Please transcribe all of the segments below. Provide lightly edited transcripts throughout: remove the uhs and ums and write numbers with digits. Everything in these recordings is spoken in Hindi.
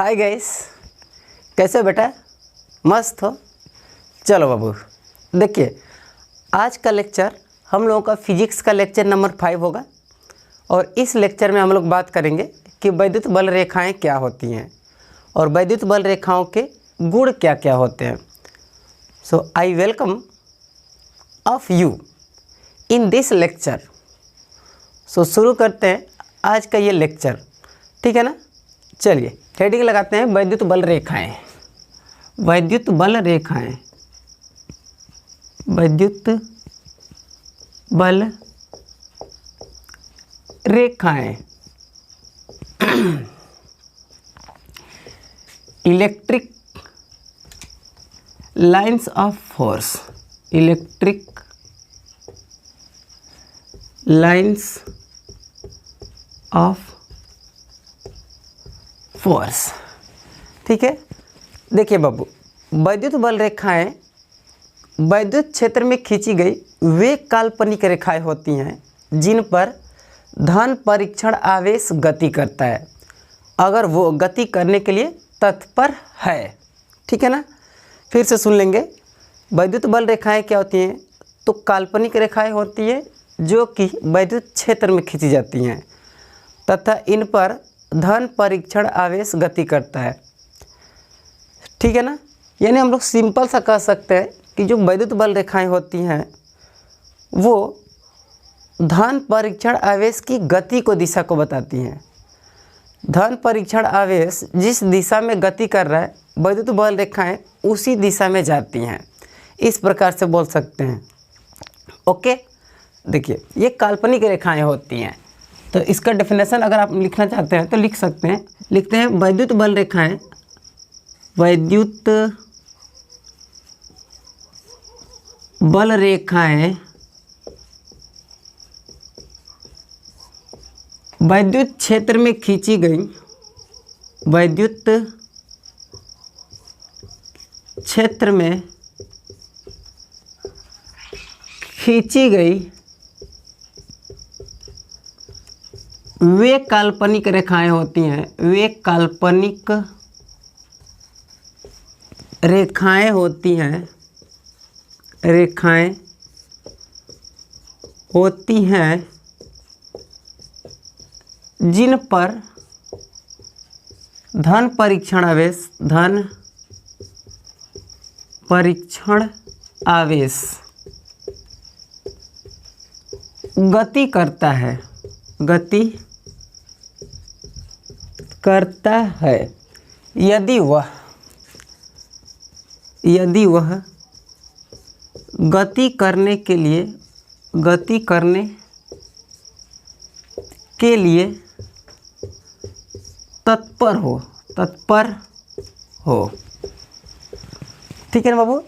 हाय गाइस, कैसे हो बेटा? मस्त हो? चलो बाबू, देखिए आज का लेक्चर हम लोगों का फिजिक्स का लेक्चर नंबर 5 होगा और इस लेक्चर में हम लोग बात करेंगे कि वैद्युत बल रेखाएं क्या होती हैं और वैद्युत बल रेखाओं के गुण क्या क्या होते हैं। So I welcome of you in this lecture. So शुरू करते हैं आज का ये लेक्चर, ठीक है ना। चलिए हेडिंग लगाते हैं वैद्युत बल रेखाएं। वैद्युत बल रेखाएं, वैद्युत बल रेखाएं electric lines of force, electric lines of force. ठीक है, देखिए बाबू, वैद्युत बल रेखाएं वैद्युत क्षेत्र में खींची गई वे काल्पनिक रेखाएं होती हैं जिन पर धन परीक्षण आवेश गति करता है अगर वो गति करने के लिए तत्पर है। ठीक है ना, फिर से सुन लेंगे। वैद्युत बल रेखाएं क्या होती हैं? तो काल्पनिक रेखाएं होती हैं जो कि वैद्युत क्षेत्र में खींची जाती हैं तथा इन पर धन परीक्षण आवेश गति करता है। ठीक है ना, यानी हम लोग सिंपल सा कह सकते हैं कि जो वैद्युत बल रेखाएं होती हैं वो धन परीक्षण आवेश की गति को, दिशा को बताती हैं। धन परीक्षण आवेश जिस दिशा में गति कर रहा है वैद्युत बल रेखाएं उसी दिशा में जाती हैं, इस प्रकार से बोल सकते हैं। ओके, देखिए ये काल्पनिक रेखाएं होती हैं। तो इसका डेफिनेशन अगर आप लिखना चाहते हैं तो लिख सकते हैं। लिखते हैं वैद्युत बल रेखाएं, वैद्युत बल रेखाएं वैद्युत क्षेत्र में खींची गई, वैद्युत क्षेत्र में खींची गई वे काल्पनिक रेखाएं होती हैं, वे काल्पनिक रेखाएं होती हैं, रेखाएं होती हैं जिन पर धन परीक्षण आवेश, धन परीक्षण आवेश गति करता है, गति करता है यदि वह गति करने के लिए तत्पर हो। ठीक है ना बाबू,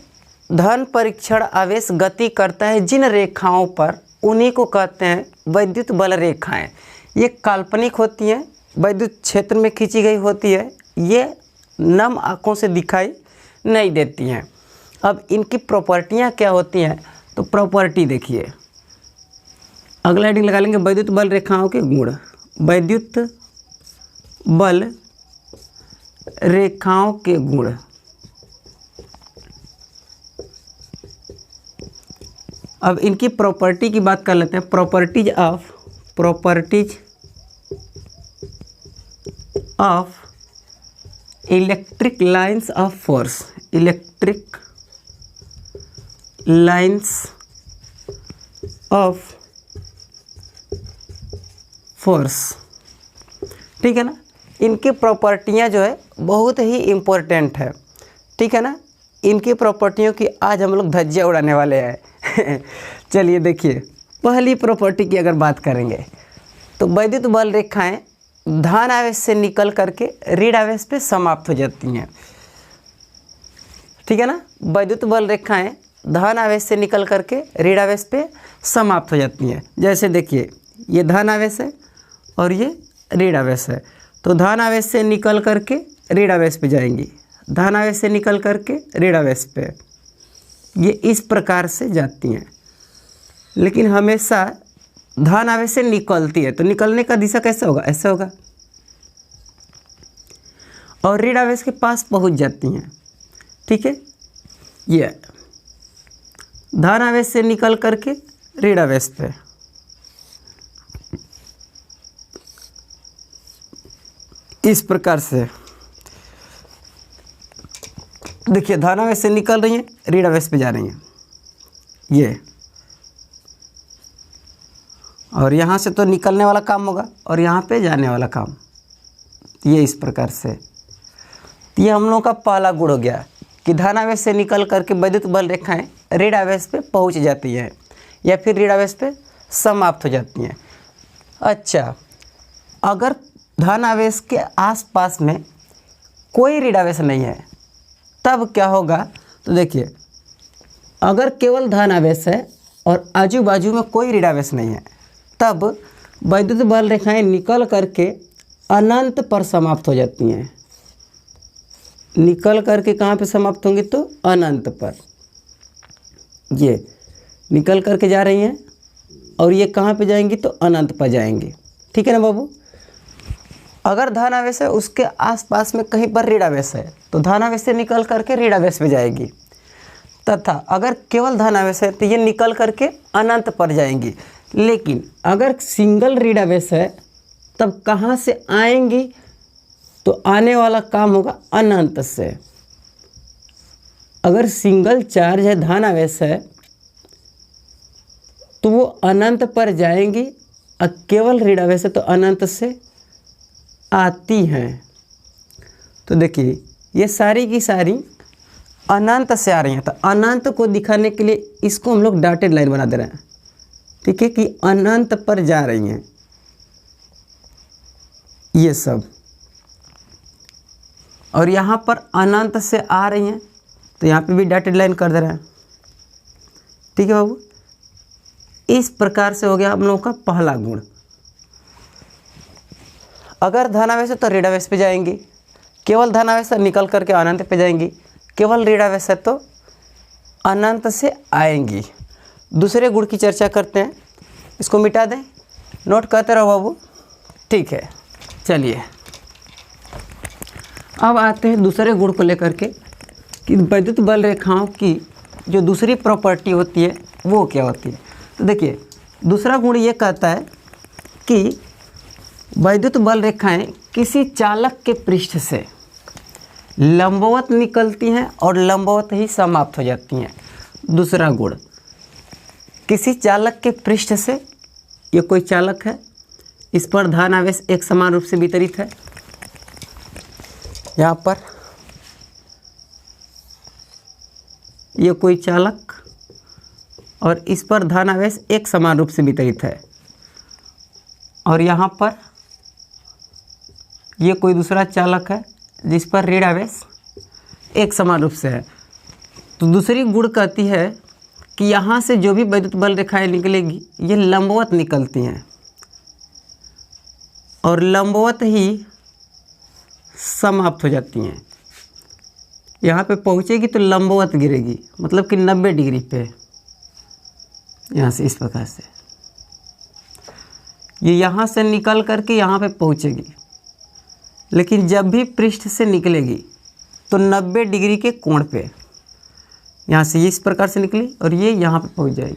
धन परीक्षण आवेश गति करता है जिन रेखाओं पर, उन्हीं को कहते हैं वैद्युत बल रेखाएं। ये काल्पनिक होती हैं, वैद्युत क्षेत्र में खींची गई होती है, ये नम आँखों से दिखाई नहीं देती हैं। अब इनकी प्रॉपर्टियाँ क्या होती हैं? तो प्रॉपर्टी देखिए, अगला हेडिंग लगा लेंगे वैद्युत बल रेखाओं के गुण। वैद्युत बल रेखाओं के गुण। अब इनकी प्रॉपर्टी की बात कर लेते हैं। Properties of electric lines of force, electric lines of force. ठीक है ना, इनकी प्रॉपर्टियाँ जो है बहुत ही इम्पोर्टेंट है। ठीक है ना, इनकी प्रॉपर्टियों की आज हम लोग धज्जियाँ उड़ाने वाले हैं। चलिए देखिए, पहली प्रॉपर्टी की अगर बात करेंगे तो वैद्युत बल रेखाएं धन आवेश से निकल करके ऋण आवेश पे समाप्त हो जाती हैं। ठीक है ना, वैद्युत बल रेखाएं धन आवेश से निकल करके ऋण आवेश पे समाप्त हो जाती हैं। जैसे देखिए, ये धन आवेश है और ये ऋण आवेश है, तो धन आवेश से निकल करके ऋण आवेश पे जाएंगी, धन आवेश से निकल करके ऋण आवेश पे, ये इस प्रकार से जाती हैं। लेकिन हमेशा धन आवेश से निकलती है, तो निकलने का दिशा कैसे होगा? ऐसे होगा। और ऋणावेश के पास पहुंच जाती हैं। ठीक है, ये धनावेश से निकल करके ऋणावेश पे, इस प्रकार से देखिए धनावेश से निकल रही हैं, ऋणावेश पे जा रही हैं ये, और यहाँ से तो निकलने वाला काम होगा और यहाँ पे जाने वाला काम, ये इस प्रकार से। ये हम लोगों का पहला गुण हो गया कि धनावेश से निकल करके वैद्युत बल रेखाएं ऋणावेश पे पहुँच जाती हैं या फिर ऋणावेश पे समाप्त हो जाती हैं। अच्छा, अगर धनावेश के आसपास में कोई ऋणावेश नहीं है तब क्या होगा? तो देखिए, अगर केवल धनावेश है और आजू बाजू में कोई ऋणावेश नहीं है तब वैद्युत बल रेखाएं निकल करके अनंत पर समाप्त हो जाती हैं। निकल करके कहाँ पे समाप्त होंगी? तो अनंत पर। ये निकल करके जा रही हैं और ये कहाँ पे जाएंगी? तो अनंत पर जाएंगी। ठीक है ना बाबू? अगर धनावेश है उसके आसपास में कहीं पर ऋणावेश है तो धनावेश से निकल करके ऋणावेश में जाएगी, तथा अगर केवल धनावेश है तो ये निकल करके अनंत पर जाएंगी। लेकिन अगर सिंगल ऋणावेश है तब कहाँ से आएंगी? तो आने वाला काम होगा अनंत से। अगर सिंगल चार्ज है, धनावेश है, तो वो अनंत पर जाएंगी और केवल ऋणावेश है तो अनंत से आती हैं। तो देखिए ये सारी की सारी अनंत से आ रही हैं, तो अनंत को दिखाने के लिए इसको हम लोग डॉटेड लाइन बना दे रहे हैं। ठीक है, कि अनंत पर जा रही हैं ये सब, और यहाँ पर अनंत से आ रही हैं तो यहाँ पे भी डॉटेड लाइन कर दे रहे हैं। ठीक है बाबू, इस प्रकार से हो गया हम लोगों का पहला गुण। अगर धनावेश है तो ऋणावेश पे जाएंगी, केवल धनावेश है निकल करके अनंत पे जाएंगी, केवल ऋणावेश है तो अनंत से आएंगी। दूसरे गुण की चर्चा करते हैं, इसको मिटा दें, नोट करते रहो बाबू। ठीक है, चलिए अब आते हैं दूसरे गुण को लेकर के कि वैद्युत बल रेखाओं की जो दूसरी प्रॉपर्टी होती है वो क्या होती है। तो देखिए दूसरा गुण ये कहता है कि वैद्युत बल रेखाएं किसी चालक के पृष्ठ से लंबवत निकलती हैं और लंबवत ही समाप्त हो जाती हैं। दूसरा गुण, किसी चालक के पृष्ठ से, ये कोई चालक है, इस पर धनावेश एक समान रूप से वितरित है, यहाँ पर ये कोई चालक और इस पर धनावेश एक समान रूप से वितरित है, और यहाँ पर ये कोई दूसरा चालक है जिस पर ऋणावेश एक समान रूप से है। तो दूसरी गुण कहती है कि यहाँ से जो भी वैद्युत बल रेखाएं निकलेगी ये लंबवत निकलती हैं और लंबवत ही समाप्त हो जाती हैं। यहाँ पे पहुँचेगी तो लंबवत गिरेगी, मतलब कि 90 डिग्री पे, यहाँ से इस प्रकार से ये यहाँ से निकल करके यहाँ पे पहुँचेगी, लेकिन जब भी पृष्ठ से निकलेगी तो 90 डिग्री के कोण पे, यहाँ से इस प्रकार से निकली और ये यहाँ पे पहुँच जाएगी।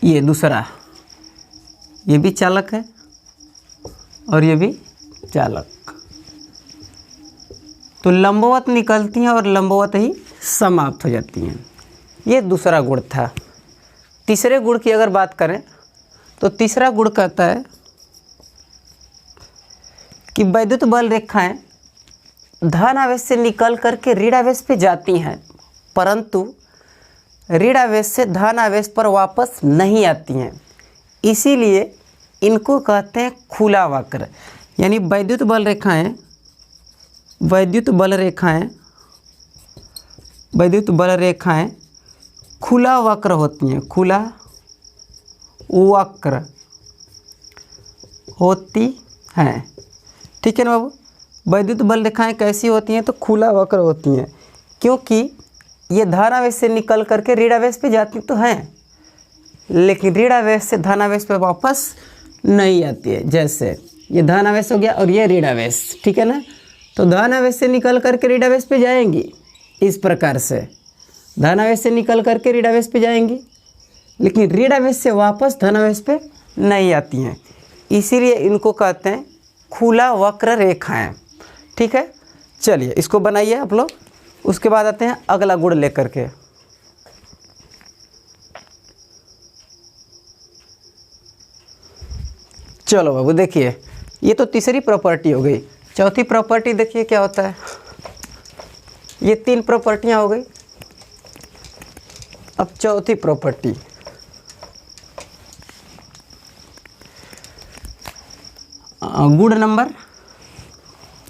ये दूसरा, ये भी चालक है और ये भी चालक, तो लंबवत निकलती हैं और लंबवत ही समाप्त हो जाती हैं। ये दूसरा गुण था। तीसरे गुण की अगर बात करें तो तीसरा गुण कहता है कि वैद्युत बल रेखाएं धनावेश से निकल करके ऋणावेश पे जाती हैं, परंतु ऋणावेश से धनावेश पर वापस नहीं आती हैं, इसीलिए इनको कहते हैं खुला वक्र। यानी वैद्युत बल रेखाएं खुला वक्र होती हैं, खुला वक्र होती हैं। ठीक है ना बाबू? वैद्युत बल रेखाएं कैसी होती हैं? तो खुला वक्र होती हैं, क्योंकि ये धनावेश से निकल करके ऋणावेश पे जाती तो हैं, लेकिन ऋणावेश से धनावेश पे वापस नहीं आती है। जैसे ये धन आवेश हो गया और ये ऋण आवेश, ठीक है ना। तो धन आवेश से निकल करके ऋण आवेश पे जाएंगी, इस प्रकार से धन आवेश से निकल करके ऋण आवेश पे जाएंगी, लेकिन ऋण आवेश से वापस धन आवेश पे नहीं आती हैं। इसीलिए इनको कहते हैं खुला वक्र रेखाएं, ठीक है। चलिए इसको बनाइए आप लोग, उसके बाद आते हैं अगला गुण लेकर के। चलो बाबू देखिए, ये तो तीसरी प्रॉपर्टी हो गई। चौथी प्रॉपर्टी देखिए क्या होता है। ये 3 प्रॉपर्टियां हो गई। अब चौथी प्रॉपर्टी, गुण नंबर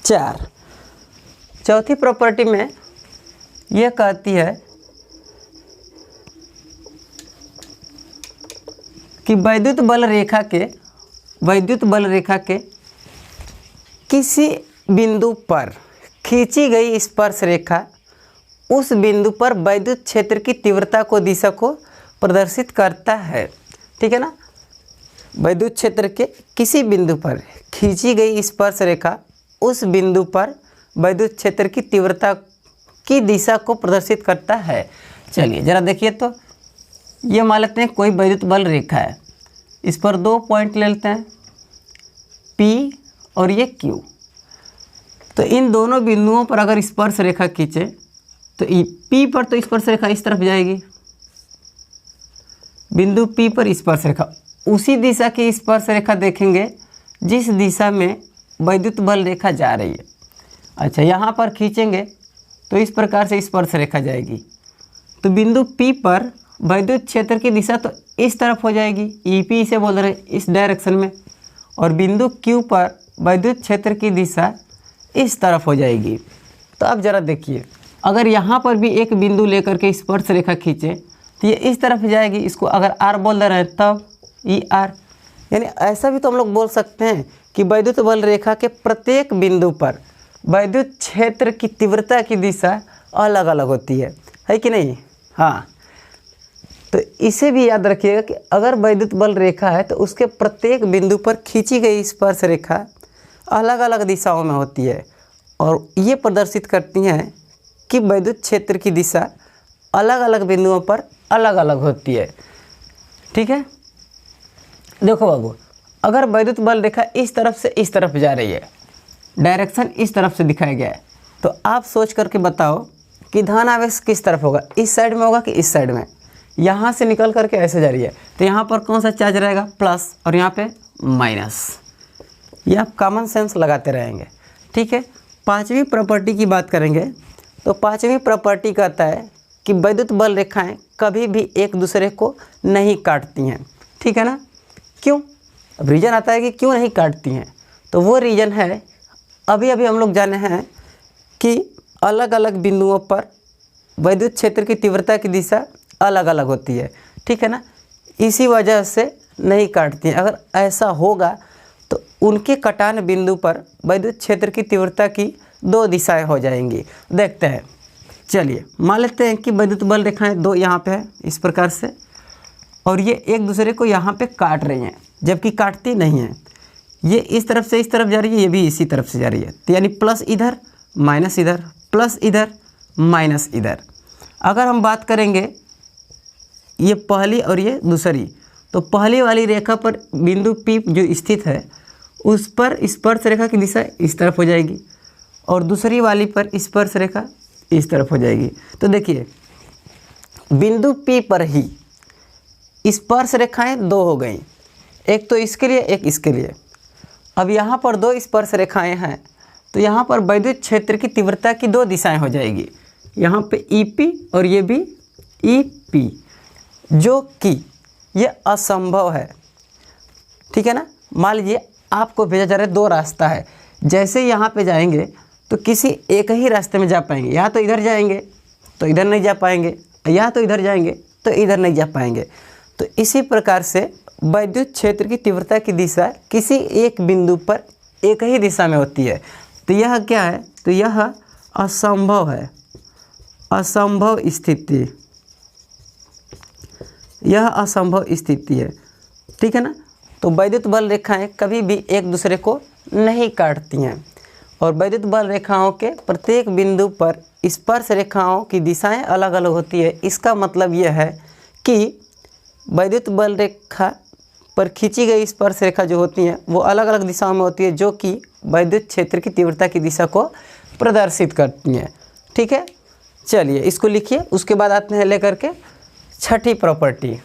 4। चौथी प्रॉपर्टी में यह कहती है कि वैद्युत बल रेखा के किसी बिंदु पर खींची गई स्पर्श रेखा उस बिंदु पर वैद्युत क्षेत्र की तीव्रता को दिशा को प्रदर्शित करता है, ठीक है ना। वैद्युत क्षेत्र के किसी बिंदु पर खींची गई स्पर्श रेखा उस बिंदु पर वैद्युत क्षेत्र की तीव्रता की दिशा को प्रदर्शित करता है। चलिए जरा देखिए, तो ये मान लेते हैं कोई वैद्युत बल रेखा है, इस पर 2 पॉइंट ले लेते हैं P और ये Q। तो इन दोनों बिंदुओं पर अगर स्पर्श रेखा खींचे तो P पर तो स्पर्श रेखा इस तरफ जाएगी, बिंदु P पर स्पर्श रेखा उसी दिशा की स्पर्श रेखा देखेंगे जिस दिशा में वैद्युत बल रेखा जा रही है। अच्छा, यहाँ पर खींचेंगे तो इस प्रकार से स्पर्श रेखा जाएगी, तो बिंदु P पर वैद्युत क्षेत्र की दिशा तो इस तरफ हो जाएगी, EP इसे बोल रहे हैं, इस डायरेक्शन में, और बिंदु Q पर वैद्युत क्षेत्र की दिशा इस तरफ हो जाएगी। तो अब ज़रा देखिए, अगर यहाँ पर भी एक बिंदु लेकर के स्पर्श रेखा खींचे तो ये इस तरफ जाएगी, इसको अगर R बोल रहे हैं तब ER। यानी ऐसा भी तो हम लोग बोल सकते हैं कि वैद्युत बल रेखा के प्रत्येक बिंदु पर वैद्युत क्षेत्र की तीव्रता की दिशा अलग अलग होती है कि नहीं। हाँ, तो इसे भी याद रखिएगा कि अगर वैद्युत बल रेखा है तो उसके प्रत्येक बिंदु पर खींची गई स्पर्श रेखा अलग अलग दिशाओं में होती है, और ये प्रदर्शित करती हैं कि वैद्युत क्षेत्र की दिशा अलग अलग बिंदुओं पर अलग अलग होती है, ठीक है। देखो बाबू, अगर वैद्युत बल रेखा इस तरफ से इस तरफ जा रही है, डायरेक्शन इस तरफ से दिखाया गया है, तो आप सोच करके बताओ कि धन आवेश किस तरफ होगा, इस साइड में होगा कि इस साइड में। यहाँ से निकल करके ऐसे जा रही है तो यहाँ पर कौन सा चार्ज रहेगा, प्लस, और यहाँ पे माइनस। ये आप कॉमन सेंस लगाते रहेंगे, ठीक है। 5वीं प्रॉपर्टी की बात करेंगे तो 5वीं प्रॉपर्टी कहता है कि वैद्युत बल रेखाएं कभी भी एक दूसरे को नहीं काटती हैं, ठीक है ना। क्यों? अब रीज़न आता है कि क्यों नहीं काटती हैं, तो वो रीज़न है अभी हम लोग जाने हैं कि अलग अलग बिंदुओं पर वैद्युत क्षेत्र की तीव्रता की दिशा अलग अलग होती है, ठीक है ना। इसी वजह से नहीं काटती हैं। अगर ऐसा होगा तो उनके कटान बिंदु पर वैद्युत क्षेत्र की तीव्रता की 2 दिशाएं हो जाएंगी। देखते हैं, चलिए मान लेते हैं कि वैद्युत बल रेखाएं 2 यहाँ पे है इस प्रकार से, और ये एक दूसरे को यहाँ पे काट रही हैं, जबकि काटती नहीं हैं। ये इस तरफ से इस तरफ जा रही है, ये भी इसी तरफ से जा रही है, तो यानी प्लस इधर माइनस इधर, प्लस इधर माइनस इधर। अगर हम बात करेंगे ये पहली और ये दूसरी, तो पहली वाली रेखा पर बिंदु P जो स्थित है उस पर स्पर्श रेखा की दिशा इस तरफ हो जाएगी, और दूसरी वाली पर स्पर्श रेखा इस तरफ हो जाएगी। तो देखिए, बिंदु P पर ही स्पर्श रेखाएं 2 हो गई, एक तो इसके लिए एक इसके लिए। अब यहाँ पर 2 स्पर्श रेखाएं हैं, तो यहाँ पर वैद्युत क्षेत्र की तीव्रता की 2 दिशाएं हो जाएगी, यहाँ पे EP और ये भी EP, जो कि ये असंभव है, ठीक है ना। मान लीजिए आपको भेजा जा रहा है 2 रास्ता है, जैसे यहाँ पे जाएंगे तो किसी एक ही रास्ते में जा पाएंगे, या तो इधर जाएंगे तो इधर नहीं जा पाएंगे, या तो इधर जाएंगे तो इधर नहीं जा पाएंगे। तो इसी प्रकार से वैद्युत क्षेत्र की तीव्रता की दिशा किसी एक बिंदु पर एक ही दिशा में होती है। तो यह क्या है, तो यह असंभव है, असंभव स्थिति, यह असंभव स्थिति है, ठीक है ना। तो वैद्युत बल रेखाएं कभी भी एक दूसरे को नहीं काटती हैं और वैद्युत बल रेखाओं के प्रत्येक बिंदु पर स्पर्श रेखाओं की दिशाएं अलग अलग होती है। इसका मतलब यह है कि वैद्युत बल रेखा पर खींची गई स्पर्श रेखा जो होती हैं वो अलग अलग दिशाओं में होती है, जो कि वैद्युत क्षेत्र की तीव्रता की दिशा को प्रदर्शित करती हैं। ठीक है, चलिए इसको लिखिए। उसके बाद आते हैं लेकर के छठी प्रॉपर्टी।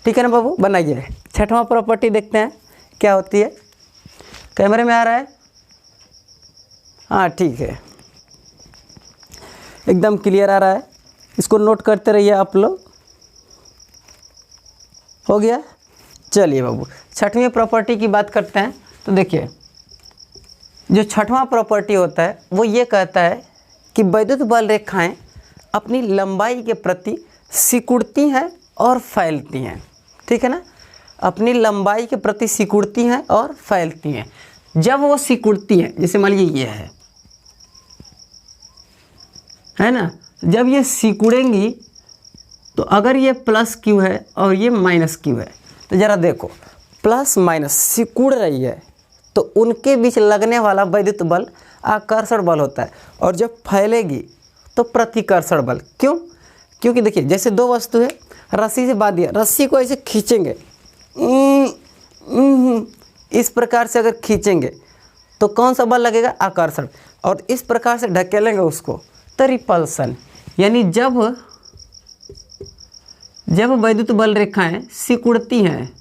ठीक है ना बाबू, बनाइए। छठवां प्रॉपर्टी देखते हैं क्या होती है। कैमरे में आ रहा है? हाँ ठीक है, एकदम क्लियर आ रहा है। इसको नोट करते रहिए आप लोग। हो गया? चलिए बाबू, छठवीं प्रॉपर्टी की बात करते हैं। तो देखिए, जो छठवां प्रॉपर्टी होता है वो ये कहता है कि वैद्युत बल रेखाएं अपनी लंबाई के प्रति सिकुड़ती हैं और फैलती हैं। ठीक है ना, अपनी लंबाई के प्रति सिकुड़ती हैं और फैलती हैं। जब वो सिकुड़ती हैं, जैसे मान लीजिए ये है ना, जब ये सिकुड़ेंगी तो अगर ये प्लस क्यू है और ये माइनस क्यू है, तो ज़रा देखो, प्लस माइनस सिकुड़ रही है तो उनके बीच लगने वाला वैद्युत बल आकर्षण बल होता है, और जब फैलेगी तो प्रतिकर्षण बल। क्यों? क्योंकि देखिए, जैसे दो वस्तु है, रस्सी से बांध दिया, रस्सी को ऐसे खींचेंगे, इस प्रकार से अगर खींचेंगे तो कौन सा बल लगेगा? आकर्षण। और इस प्रकार से ढकेलेंगे उसको तो रिपल्सन। यानी जब वैद्युत बल रेखाएं सिकुड़ती हैं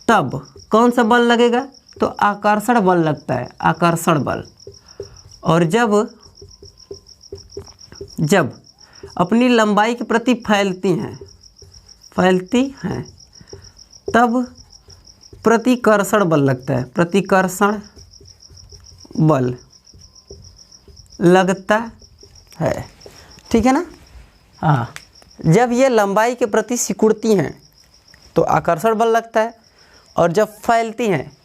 तब कौन सा बल लगेगा? तो आकर्षण बल लगता है, आकर्षण बल। और जब अपनी लंबाई के प्रति फैलती हैं तब प्रतिकर्षण बल लगता है, प्रतिकर्षण बल लगता है। ठीक है ना? हाँ, जब ये लंबाई के प्रति सिकुड़ती हैं तो आकर्षण बल लगता है, और जब फैलती हैं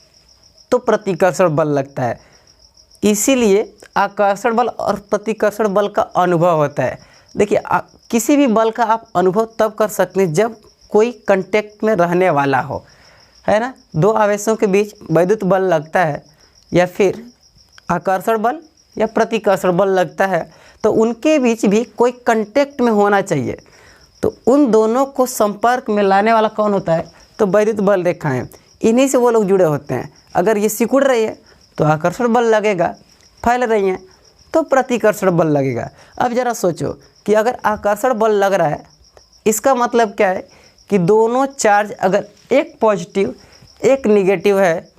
तो प्रतिकर्षण बल लगता है। इसीलिए आकर्षण बल और प्रतिकर्षण बल का अनुभव होता है। देखिए, किसी भी बल का आप अनुभव तब कर सकते हैं जब कोई कांटेक्ट में रहने वाला हो, है ना। दो आवेशों के बीच वैद्युत बल लगता है या फिर आकर्षण बल या प्रतिकर्षण बल लगता है, तो उनके बीच भी कोई कांटेक्ट में होना चाहिए। तो उन दोनों को संपर्क में लाने वाला कौन होता है? तो वैद्युत बल रेखाएं। इन्हीं से वो लोग जुड़े होते हैं। अगर ये सिकुड़ रही है तो आकर्षण बल लगेगा, फैल रही हैं तो प्रतिकर्षण बल लगेगा। अब ज़रा सोचो कि अगर आकर्षण बल लग रहा है, इसका मतलब क्या है कि दोनों चार्ज अगर एक पॉजिटिव एक निगेटिव है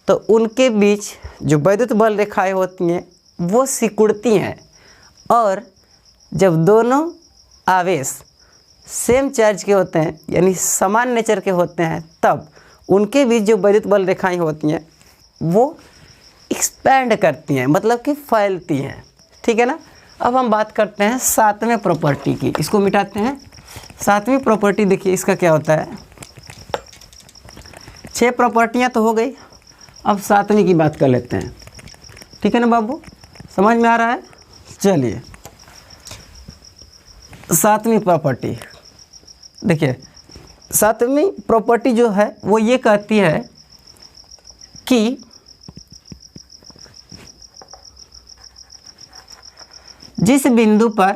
तो उनके बीच जो वैद्युत बल रेखाएं होती हैं वो सिकुड़ती हैं, और जब दोनों आवेश सेम चार्ज के होते हैं यानी समान नेचर के होते हैं, तब उनके बीच जो वैद्युत बल रेखाएं होती हैं वो एक्सपैंड करती हैं, मतलब कि फैलती हैं। ठीक है ना। अब हम बात करते हैं सातवें प्रॉपर्टी की। इसको मिटाते हैं। सातवीं प्रॉपर्टी देखिए, इसका क्या होता है। 6 प्रॉपर्टियाँ तो हो गई, अब सातवीं की बात कर लेते हैं। ठीक है ना बाबू, समझ में आ रहा है? चलिए, सातवीं प्रॉपर्टी देखिए। सातवीं प्रॉपर्टी जो है वो ये कहती है कि जिस बिंदु पर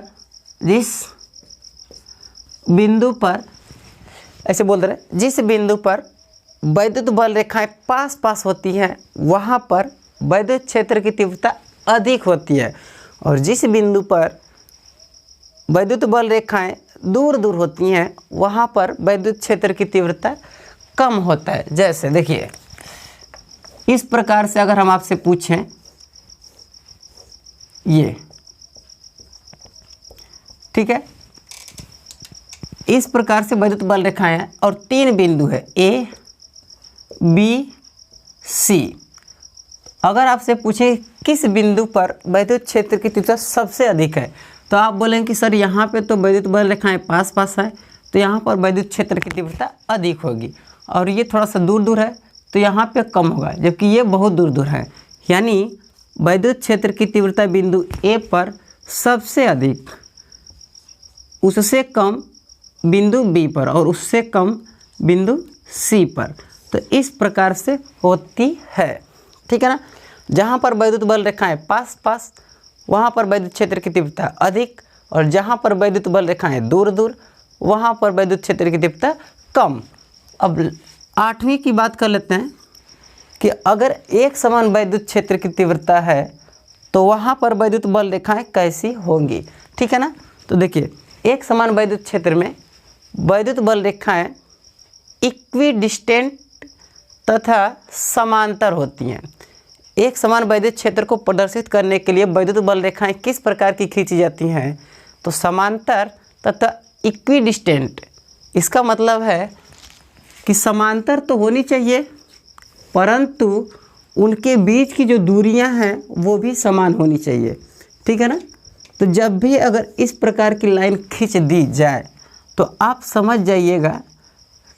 ऐसे बोल रहे हैं, जिस बिंदु पर वैद्युत बल रेखाएं पास पास होती हैं वहाँ पर वैद्युत क्षेत्र की तीव्रता अधिक होती है, और जिस बिंदु पर वैद्युत बल रेखाएं दूर दूर होती हैं वहाँ पर वैद्युत क्षेत्र की तीव्रता कम होता है। जैसे देखिए, इस प्रकार से अगर हम आपसे पूछें, ये ठीक है, इस प्रकार से वैद्युत बल रेखाएं हैं और 3 बिंदु है ए बी सी। अगर आपसे पूछें किस बिंदु पर वैद्युत क्षेत्र की तीव्रता सबसे अधिक है, तो आप बोलेंगे कि सर यहाँ पे तो वैद्युत बल रेखाएं पास पास है तो यहाँ पर वैद्युत क्षेत्र की तीव्रता अधिक होगी, और ये थोड़ा सा दूर दूर है तो यहाँ पे कम होगा, जबकि ये बहुत दूर दूर है। यानी वैद्युत क्षेत्र की तीव्रता बिंदु ए पर सबसे अधिक, उससे कम बिंदु बी पर और उससे कम बिंदु सी पर। तो इस प्रकार से होती है, ठीक है ना। जहाँ पर वैद्युत बल रेखाएं पास पास वहाँ पर वैद्युत क्षेत्र की तीव्रता अधिक, और जहाँ पर वैद्युत बल रेखाएं दूर दूर वहाँ पर वैद्युत क्षेत्र की तीव्रता कम। अब 8वीं की बात कर लेते हैं कि अगर एक समान वैद्युत क्षेत्र की तीव्रता है तो वहाँ पर वैद्युत बल रेखाएं कैसी होंगी, ठीक है ना। तो देखिए, एक समान वैद्युत क्षेत्र में वैद्युत बल रेखाएं इक्विडिस्टेंट तथा समांतर होती हैं। एक समान वैद्युत क्षेत्र को प्रदर्शित करने के लिए वैद्युत बल रेखाएं किस प्रकार की खींची जाती हैं, तो समांतर तथा इक्विडिस्टेंट। इसका मतलब है कि समांतर तो होनी चाहिए परंतु उनके बीच की जो दूरियां हैं वो भी समान होनी चाहिए, ठीक है ना। तो जब भी अगर इस प्रकार की लाइन खींच दी जाए तो आप समझ जाइएगा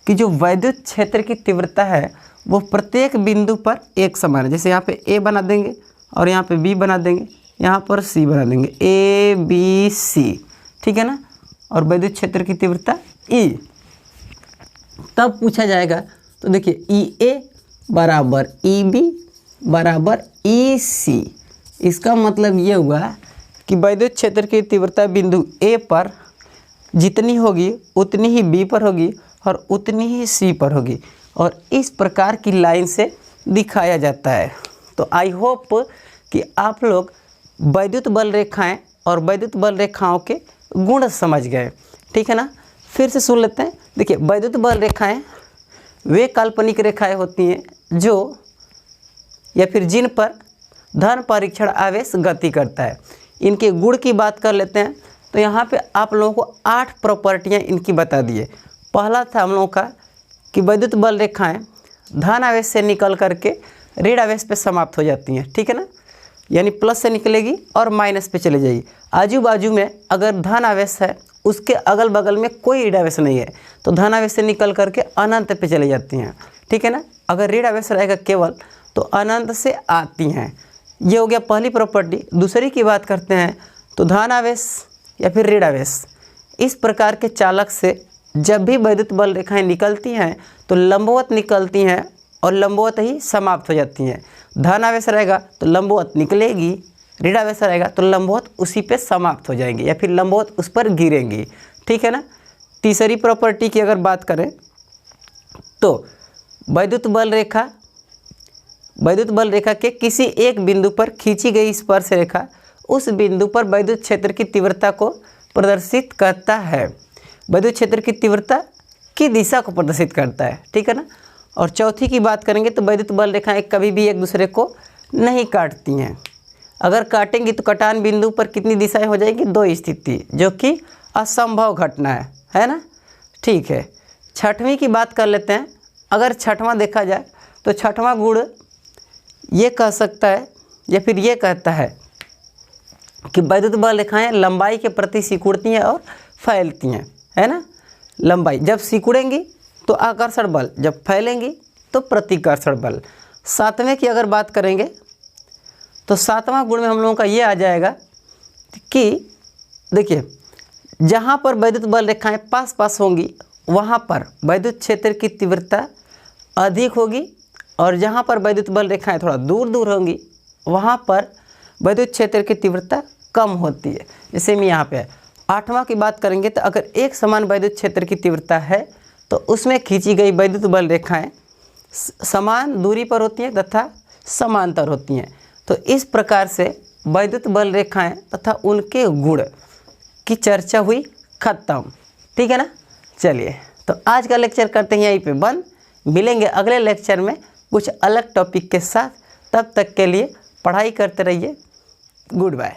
कि जो वैद्युत क्षेत्र की तीव्रता है वो प्रत्येक बिंदु पर एक समान है। जैसे यहाँ पे ए बना देंगे और यहाँ पे बी बना देंगे, यहाँ पर सी बना देंगे, ए बी सी, ठीक है ना। और वैद्युत क्षेत्र की तीव्रता ई। तब पूछा जाएगा, तो देखिए ई ए बराबर ई बी बराबर ई सी। इसका मतलब ये हुआ कि वैद्युत क्षेत्र की तीव्रता बिंदु ए पर जितनी होगी उतनी ही बी पर होगी और उतनी ही सी पर होगी, और इस प्रकार की लाइन से दिखाया जाता है। तो आई होप कि आप लोग वैद्युत बल रेखाएं और वैद्युत बल रेखाओं के गुण समझ गए, ठीक है ना। फिर से सुन लेते हैं। देखिए, वैद्युत बल रेखाएं वे काल्पनिक रेखाएं होती हैं जो या फिर जिन पर धन परीक्षण आवेश गति करता है। इनके गुण की बात कर लेते हैं। तो यहाँ पे आप लोगों को 8 प्रॉपर्टियाँ इनकी बता दिए। पहला था हम लोगों का कि वैद्युत बल रेखाएं धन आवेश से निकल करके ऋण आवेश पे समाप्त हो जाती हैं, ठीक है ना। यानी प्लस से निकलेगी और माइनस पे चली जाएगी। आजू बाजू में अगर धन आवेश है उसके अगल बगल में कोई ऋण आवेश नहीं है तो धन आवेश से निकल करके अनंत पे चली जाती हैं, ठीक है ना। अगर ऋण आवेश रहेगा केवल तो अनंत से आती हैं। ये हो गया पहली प्रॉपर्टी। दूसरी की बात करते हैं तो धन आवेश या फिर ऋण आवेश, इस प्रकार के चालक से जब भी वैद्युत बल रेखाएं निकलती हैं तो लंबवत निकलती हैं और लंबवत ही समाप्त हो जाती हैं। धन आवेश रहेगा तो लंबवत निकलेगी, ऋण आवेश रहेगा तो लंबवत उसी पे समाप्त हो जाएंगी या फिर लंबवत उस पर गिरेंगी, ठीक है ना। तीसरी प्रॉपर्टी की अगर बात करें तो वैद्युत बल रेखा के किसी एक बिंदु पर खींची गई स्पर्श रेखा उस बिंदु पर वैद्युत क्षेत्र की तीव्रता को प्रदर्शित करता है। वैद्युत क्षेत्र की तीव्रता की दिशा को प्रदर्शित करता है, ठीक है ना। और चौथी की बात करेंगे तो वैद्युत बल रेखाएं कभी भी एक दूसरे को नहीं काटती हैं। अगर काटेंगी तो कटान बिंदु पर कितनी दिशाएं हो जाएंगी, 2 स्थिति, जो कि असंभव घटना है ना, ठीक है। छठवीं की बात कर लेते हैं। अगर छठवां देखा जाए तो छठवां गुण ये कह सकता है या फिर ये कहता है कि वैद्युत बल रेखाएं लंबाई के प्रति सिकुड़ती हैं और फैलती हैं, है ना। लंबाई जब सिकुड़ेंगी तो आकर्षण बल, जब फैलेंगी तो प्रतिकर्षण बल। 7वें की अगर बात करेंगे तो 7वां गुण में हम लोगों का ये आ जाएगा कि देखिए, जहाँ पर वैद्युत बल रेखाएं पास पास होंगी वहाँ पर वैद्युत क्षेत्र की तीव्रता अधिक होगी, और जहाँ पर वैद्युत बल रेखाएं थोड़ा दूर दूर होंगी वहाँ पर वैद्युत क्षेत्र की तीव्रता कम होती है। जैसे मैं यहाँ पे 8वां की बात करेंगे तो अगर एक समान वैद्युत क्षेत्र की तीव्रता है तो उसमें खींची गई वैद्युत बल रेखाएं समान दूरी पर होती हैं तथा समांतर होती हैं। तो इस प्रकार से वैद्युत बल रेखाएं तथा उनके गुण की चर्चा हुई खत्म, ठीक है ना। चलिए, तो आज का लेक्चर करते हैं यहीं पे बंद। मिलेंगे अगले लेक्चर में कुछ अलग टॉपिक के साथ। तब तक के लिए पढ़ाई करते रहिए। Good bye.